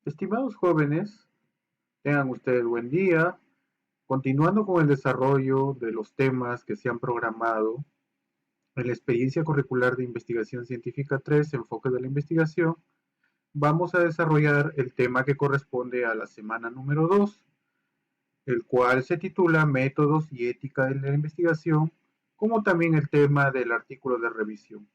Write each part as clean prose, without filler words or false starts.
Estimados jóvenes, tengan ustedes buen día. Continuando con el desarrollo de los temas que se han programado en la experiencia curricular de investigación científica 3, enfoque de la investigación, vamos a desarrollar el tema que corresponde a la semana número 2, el cual se titula Métodos y ética de la investigación, como también el tema del artículo de revisión.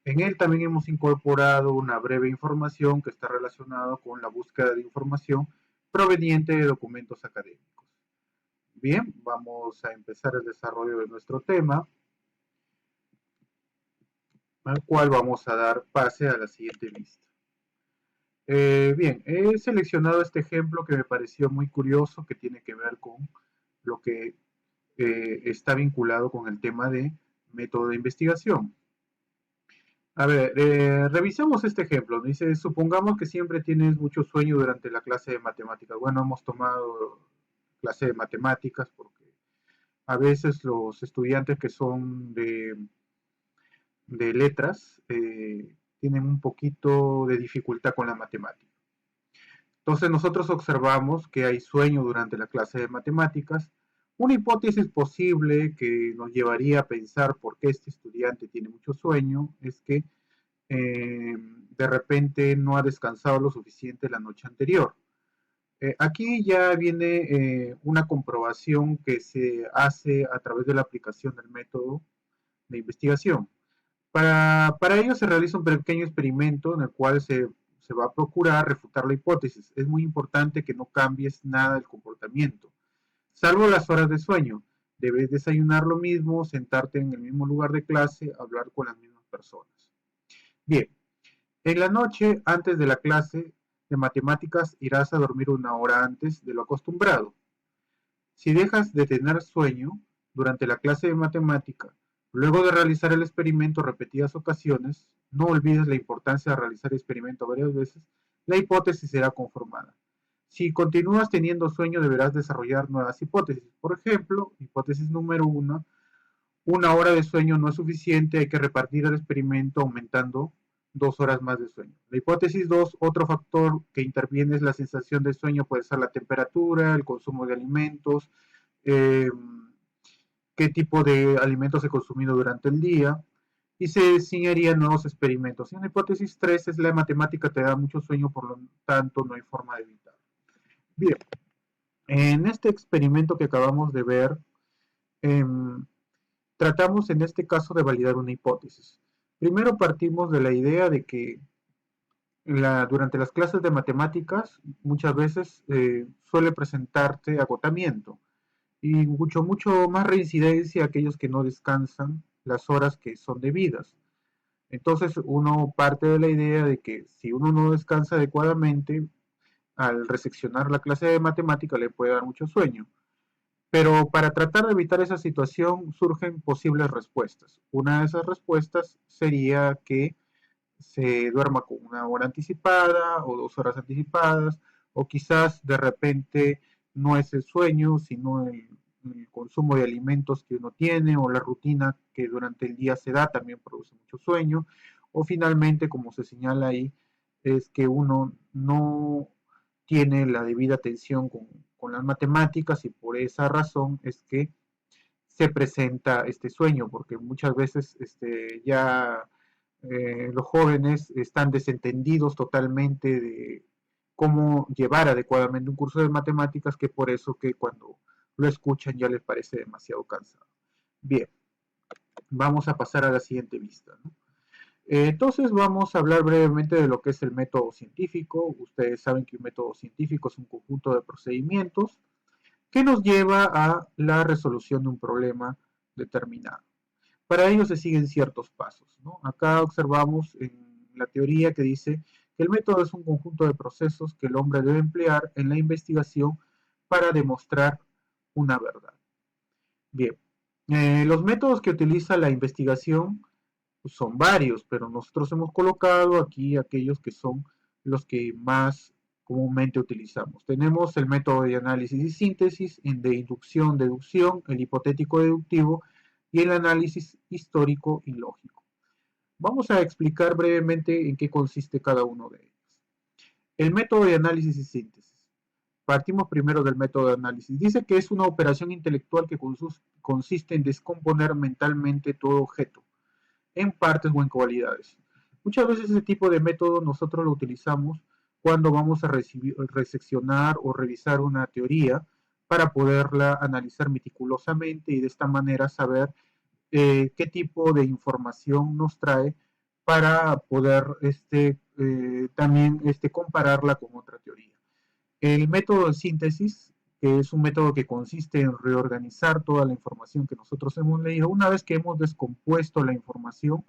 En él también hemos incorporado una breve información que está relacionada con la búsqueda de información proveniente de documentos académicos. Bien, vamos a empezar el desarrollo de nuestro tema, al cual vamos a dar pase a la siguiente lista. Bien, he seleccionado este ejemplo que me pareció muy curioso, que tiene que ver con lo que está vinculado con el tema de método de investigación. A ver, revisemos este ejemplo. Dice, supongamos que siempre tienes mucho sueño durante la clase de matemáticas. Bueno, hemos tomado clase de matemáticas porque a veces los estudiantes que son de letras tienen un poquito de dificultad con la matemática. Entonces nosotros observamos que hay sueño durante la clase de matemáticas. Una hipótesis posible que nos llevaría a pensar por qué este estudiante tiene mucho sueño es que de repente no ha descansado lo suficiente la noche anterior. Aquí ya viene una comprobación que se hace a través de la aplicación del método de investigación. Para ello se realiza un pequeño experimento en el cual se va a procurar refutar la hipótesis. Es muy importante que no cambies nada del comportamiento, salvo las horas de sueño. Debes desayunar lo mismo, sentarte en el mismo lugar de clase, hablar con las mismas personas. Bien, en la noche, antes de la clase de matemáticas, irás a dormir una hora antes de lo acostumbrado. Si dejas de tener sueño durante la clase de matemática, luego de realizar el experimento repetidas ocasiones, no olvides la importancia de realizar el experimento varias veces, la hipótesis será conformada. Si continúas teniendo sueño, deberás desarrollar nuevas hipótesis. Por ejemplo, hipótesis número 1, una hora de sueño no es suficiente, hay que repartir el experimento aumentando 2 horas más de sueño. La hipótesis 2, otro factor que interviene es la sensación de sueño, puede ser la temperatura, el consumo de alimentos, eh, qué tipo de alimentos he consumido durante el día, y se diseñarían nuevos experimentos. Y una hipótesis 3 es la matemática te da mucho sueño, por lo tanto no hay forma de evitarlo. Bien, en este experimento que acabamos de ver, eh, tratamos en este caso de validar una hipótesis. Primero partimos de la idea de que durante las clases de matemáticas muchas veces suele presentarte agotamiento y mucho más reincidencia a aquellos que no descansan las horas que son debidas. Entonces uno parte de la idea de que si uno no descansa adecuadamente, al reseccionar la clase de matemática le puede dar mucho sueño. Pero para tratar de evitar esa situación surgen posibles respuestas. Una de esas respuestas sería que se duerma con una hora anticipada o 2 horas anticipadas, o quizás de repente no es el sueño, sino el consumo de alimentos que uno tiene o la rutina que durante el día se da también produce mucho sueño, o finalmente, como se señala ahí, es que uno no tiene la debida atención con las matemáticas y por esa razón es que se presenta este sueño, porque muchas veces ya los jóvenes están desentendidos totalmente de cómo llevar adecuadamente un curso de matemáticas, que por eso que cuando lo escuchan ya les parece demasiado cansado. Bien, vamos a pasar a la siguiente vista, ¿no? Entonces vamos a hablar brevemente de lo que es el método científico. Ustedes saben que un método científico es un conjunto de procedimientos que nos lleva a la resolución de un problema determinado. Para ello se siguen ciertos pasos, ¿no? Acá observamos en la teoría que dice que el método es un conjunto de procesos que el hombre debe emplear en la investigación para demostrar una verdad. Bien, los métodos que utiliza la investigación son varios, pero nosotros hemos colocado aquí aquellos que son los que más comúnmente utilizamos. Tenemos el método de análisis y síntesis, el de inducción, deducción, el hipotético deductivo y el análisis histórico y lógico. Vamos a explicar brevemente en qué consiste cada uno de ellos. El método de análisis y síntesis. Partimos primero del método de análisis. Dice que es una operación intelectual que consiste en descomponer mentalmente todo objeto, en partes o en cualidades. Muchas veces ese tipo de método nosotros lo utilizamos cuando vamos a reseccionar o revisar una teoría para poderla analizar meticulosamente y de esta manera saber qué tipo de información nos trae para poder también compararla con otra teoría. El método de síntesis, que es un método que consiste en reorganizar toda la información que nosotros hemos leído, una vez que hemos descompuesto la información,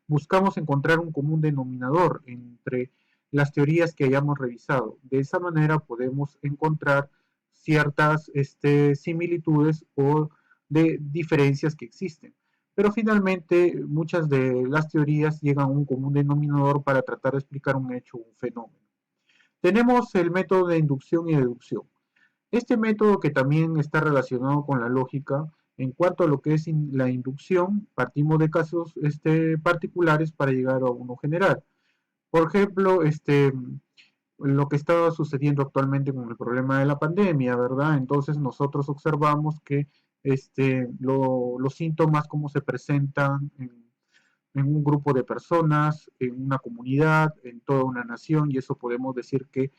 buscamos encontrar un común denominador entre las teorías que hayamos revisado. De esa manera podemos encontrar ciertas similitudes o de diferencias que existen. Pero finalmente muchas de las teorías llegan a un común denominador para tratar de explicar un hecho o un fenómeno. Tenemos el método de inducción y deducción. Este método, que también está relacionado con la lógica, en cuanto a lo que es la inducción, partimos de casos particulares para llegar a uno general. Por ejemplo, lo que está sucediendo actualmente con el problema de la pandemia, ¿verdad? Entonces nosotros observamos que los síntomas, cómo se presentan en un grupo de personas, en una comunidad, en toda una nación, y eso podemos decir que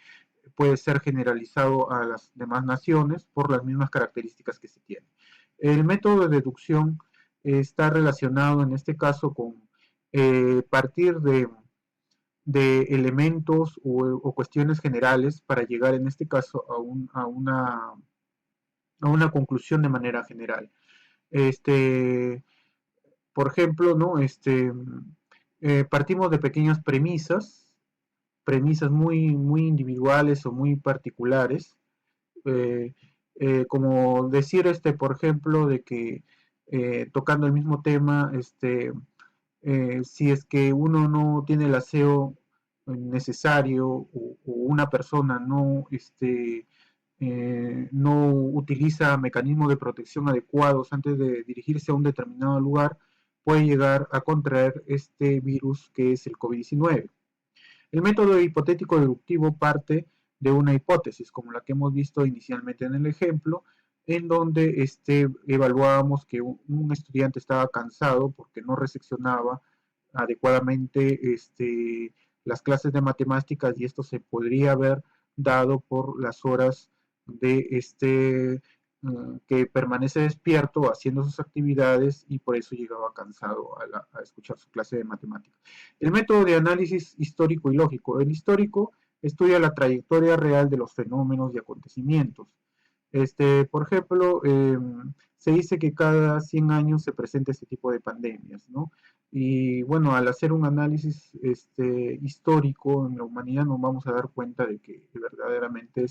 puede ser generalizado a las demás naciones por las mismas características que se tienen. El método de deducción está relacionado en este caso con partir de elementos o, cuestiones generales para llegar en este caso a una conclusión de manera general. Este, por ejemplo, ¿no? Partimos de pequeñas premisas muy, muy individuales o muy particulares, eh, como decir, por ejemplo, de que tocando el mismo tema, si es que uno no tiene el aseo necesario o una persona no utiliza mecanismos de protección adecuados antes de dirigirse a un determinado lugar, puede llegar a contraer este virus que es el COVID-19. El método hipotético deductivo parte de una hipótesis, como la que hemos visto inicialmente en el ejemplo, en donde evaluábamos que un estudiante estaba cansado porque no reseccionaba adecuadamente las clases de matemáticas, y esto se podría haber dado por las horas de que permanece despierto haciendo sus actividades, y por eso llegaba cansado a escuchar su clase de matemáticas. El método de análisis histórico y lógico. El histórico estudia la trayectoria real de los fenómenos y acontecimientos. Por ejemplo, se dice que cada 100 años se presenta este tipo de pandemias, ¿no? Y bueno, al hacer un análisis histórico en la humanidad, nos vamos a dar cuenta de que verdaderamente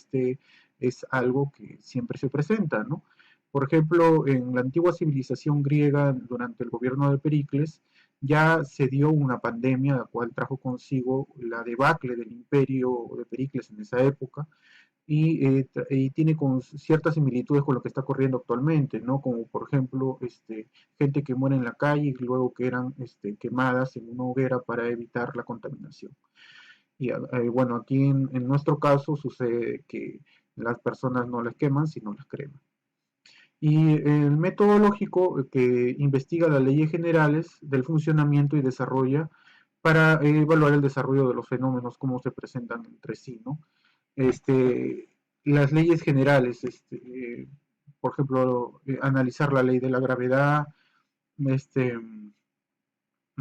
es algo que siempre se presenta, ¿no? Por ejemplo, en la antigua civilización griega, durante el gobierno de Pericles, ya se dio una pandemia, la cual trajo consigo la debacle del imperio de Pericles en esa época, y tiene con ciertas similitudes con lo que está ocurriendo actualmente, ¿no? Como por ejemplo, gente que muere en la calle y luego que eran quemadas en una hoguera para evitar la contaminación. Y bueno, aquí en nuestro caso sucede que las personas no las queman, sino las creman. Y el método lógico, que investiga las leyes generales del funcionamiento y desarrolla para evaluar el desarrollo de los fenómenos, cómo se presentan entre sí, ¿no? este, las leyes generales, por ejemplo, analizar la ley de la gravedad, este,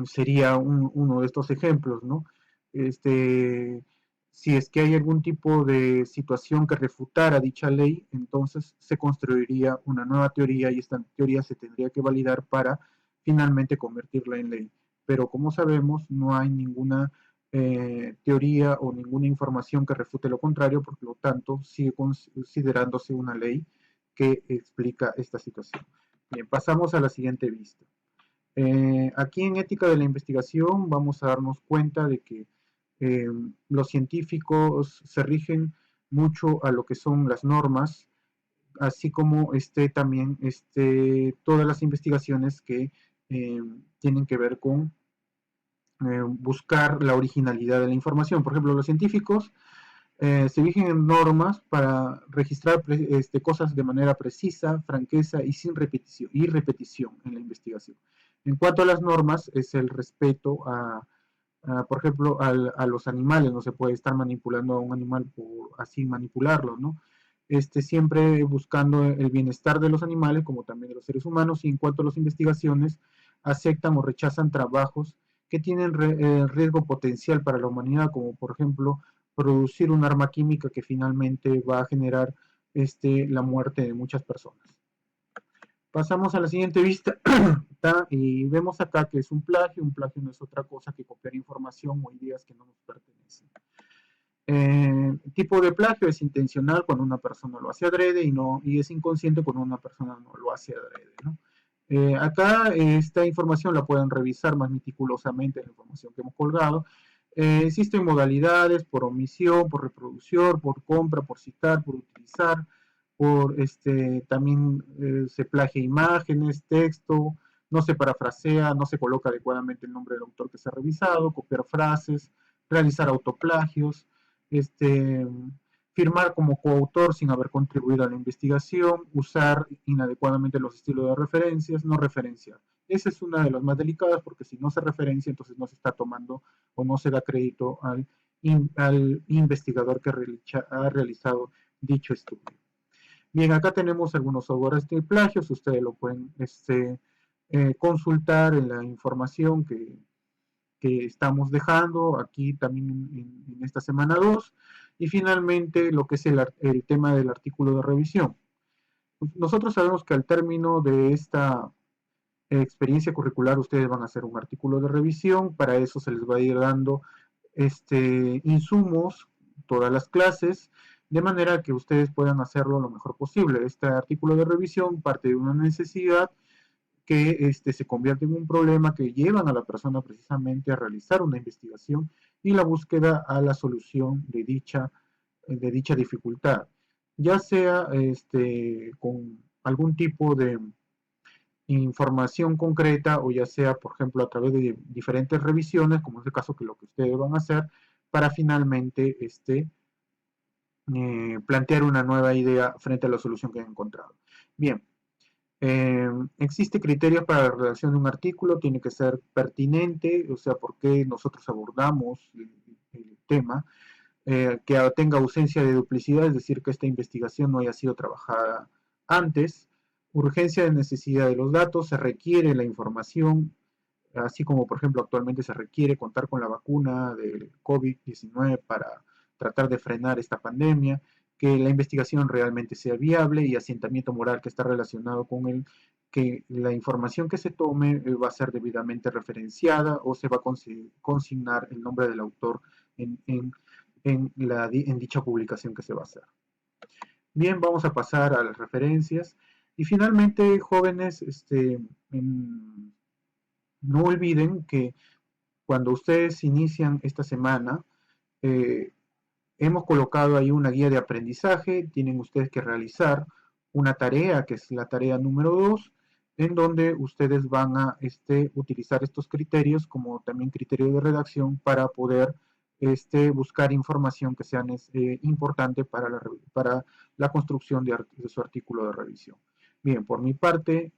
sería uno de estos ejemplos, ¿no? Este, si es que hay algún tipo de situación que refutara dicha ley, entonces se construiría una nueva teoría, y esta teoría se tendría que validar para finalmente convertirla en ley. Pero como sabemos, no hay ninguna teoría o ninguna información que refute lo contrario, por lo tanto sigue considerándose una ley que explica esta situación. Bien, pasamos a la siguiente vista. Aquí en Ética de la Investigación vamos a darnos cuenta de que eh, los científicos se rigen mucho a lo que son las normas, así como también todas las investigaciones que tienen que ver con buscar la originalidad de la información. Por ejemplo, los científicos se rigen en normas para registrar cosas de manera precisa, franqueza y sin repetición en la investigación. En cuanto a las normas, es el respeto por ejemplo, a los animales. No se puede estar manipulando a un animal por así manipularlo, ¿no? Siempre buscando el bienestar de los animales como también de los seres humanos, y en cuanto a las investigaciones, aceptan o rechazan trabajos que tienen riesgo potencial para la humanidad, como por ejemplo producir un arma química que finalmente va a generar la muerte de muchas personas. Pasamos a la siguiente vista y vemos acá que es un plagio. Un plagio no es otra cosa que copiar información o ideas que no nos pertenecen. Tipo de plagio es intencional cuando una persona lo hace adrede y es inconsciente cuando una persona no lo hace adrede, ¿no? Acá esta información la pueden revisar más meticulosamente, la información que hemos colgado. Existen modalidades por omisión, por reproducción, por compra, por citar, por utilizar, por también se plagia imágenes, texto, no se parafrasea, no se coloca adecuadamente el nombre del autor que se ha revisado, copiar frases, realizar autoplagios, este, firmar como coautor sin haber contribuido a la investigación, usar inadecuadamente los estilos de referencias, no referenciar. Esa es una de las más delicadas porque si no se referencia, entonces no se está tomando o no se da crédito al investigador que ha realizado dicho estudio. Bien, acá tenemos algunos softwares de plagios, ustedes lo pueden consultar en la información que estamos dejando aquí también en esta semana 2. Y finalmente lo que es el tema del artículo de revisión. Nosotros sabemos que al término de esta experiencia curricular ustedes van a hacer un artículo de revisión. Para eso se les va a ir dando insumos, todas las clases, de manera que ustedes puedan hacerlo lo mejor posible. Este artículo de revisión parte de una necesidad que se convierte en un problema que llevan a la persona precisamente a realizar una investigación y la búsqueda a la solución de dicha dificultad, ya sea con algún tipo de información concreta o ya sea, por ejemplo, a través de diferentes revisiones, como es el caso que lo que ustedes van a hacer, para finalmente plantear una nueva idea frente a la solución que han encontrado. Bien, existe criterios para la redacción de un artículo, tiene que ser pertinente, o sea, por qué nosotros abordamos el tema, que tenga ausencia de duplicidad, es decir, que esta investigación no haya sido trabajada antes, urgencia de necesidad de los datos, se requiere la información, así como por ejemplo actualmente se requiere contar con la vacuna del COVID-19 para tratar de frenar esta pandemia, que la investigación realmente sea viable y asentamiento moral que está relacionado con el que la información que se tome va a ser debidamente referenciada o se va a consignar el nombre del autor en dicha publicación que se va a hacer. Bien, vamos a pasar a las referencias. Y finalmente, jóvenes, no olviden que cuando ustedes inician esta semana, eh, hemos colocado ahí una guía de aprendizaje, tienen ustedes que realizar una tarea, que es la tarea número 2, en donde ustedes van a utilizar estos criterios como también criterio de redacción para poder buscar información que sea importante para la construcción de su artículo de revisión. Bien, por mi parte,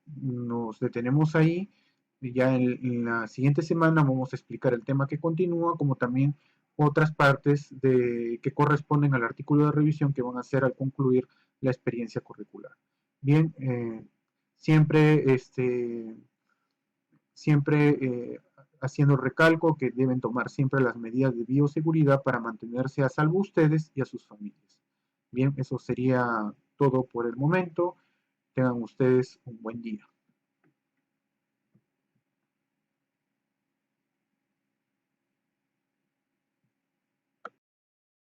nos detenemos ahí. Ya en la siguiente semana vamos a explicar el tema que continúa, como también otras partes que corresponden al artículo de revisión que van a hacer al concluir la experiencia curricular. Bien, siempre, siempre haciendo recalco que deben tomar siempre las medidas de bioseguridad para mantenerse a salvo ustedes y a sus familias. Bien, eso sería todo por el momento. Tengan ustedes un buen día.